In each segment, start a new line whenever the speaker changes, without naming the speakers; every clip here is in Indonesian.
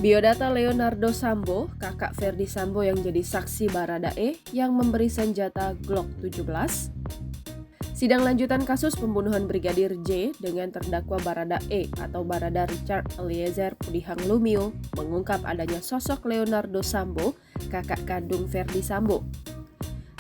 Biodata Leonardo Sambo, kakak Ferdi Sambo yang jadi saksi Baradae yang memberi senjata Glock 17. Sidang lanjutan kasus pembunuhan Brigadir J dengan terdakwa Baradae atau Barada Richard Eliezer Pudihang Lumiu mengungkap adanya sosok Leonardo Sambo, kakak kandung Ferdi Sambo.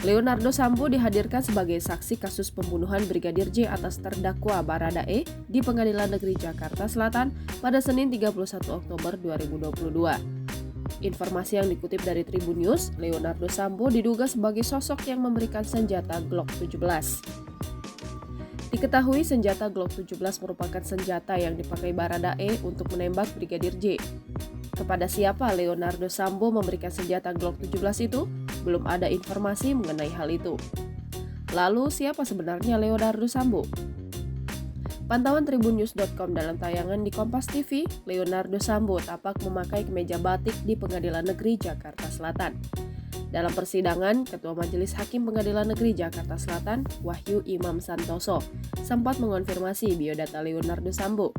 Leonardo Sambo dihadirkan sebagai saksi kasus pembunuhan Brigadir J atas terdakwa Baradae di Pengadilan Negeri Jakarta Selatan pada Senin 31 Oktober 2022. Informasi yang dikutip dari Tribun News, Leonardo Sambo diduga sebagai sosok yang memberikan senjata Glock 17. Diketahui senjata Glock 17 merupakan senjata yang dipakai Baradae untuk menembak Brigadir J. Kepada siapa Leonardo Sambo memberikan senjata Glock 17 itu? Belum ada informasi mengenai hal itu. Lalu, siapa sebenarnya Leonardo Sambo? Pantauan tribunnews.com dalam tayangan di Kompas TV, Leonardo Sambo tampak memakai kemeja batik di Pengadilan Negeri Jakarta Selatan. Dalam persidangan, Ketua Majelis Hakim Pengadilan Negeri Jakarta Selatan, Wahyu Imam Santoso, sempat mengonfirmasi biodata Leonardo Sambo.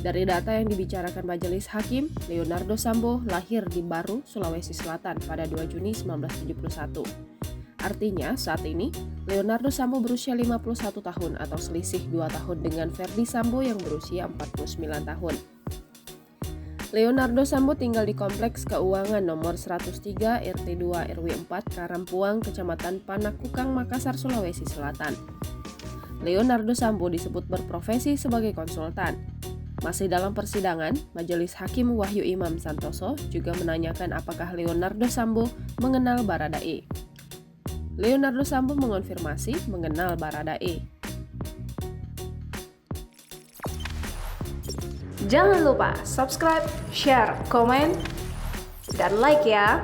Dari data yang dibicarakan Majelis Hakim, Leonardo Sambo lahir di Baru, Sulawesi Selatan pada 2 Juni 1971. Artinya, saat ini, Leonardo Sambo berusia 51 tahun atau selisih 2 tahun dengan Ferdi Sambo yang berusia 49 tahun. Leonardo Sambo tinggal di Kompleks Keuangan nomor 103 RT2 RW 4 Karampuang, Kecamatan Panakukang, Makassar, Sulawesi Selatan. Leonardo Sambo disebut berprofesi sebagai konsultan. Masih dalam persidangan, Majelis Hakim Wahyu Imam Santoso juga menanyakan apakah Leonardo Sambo mengenal Baradae. Leonardo Sambo mengonfirmasi mengenal Baradae.
Jangan lupa subscribe, share, komen, dan like ya!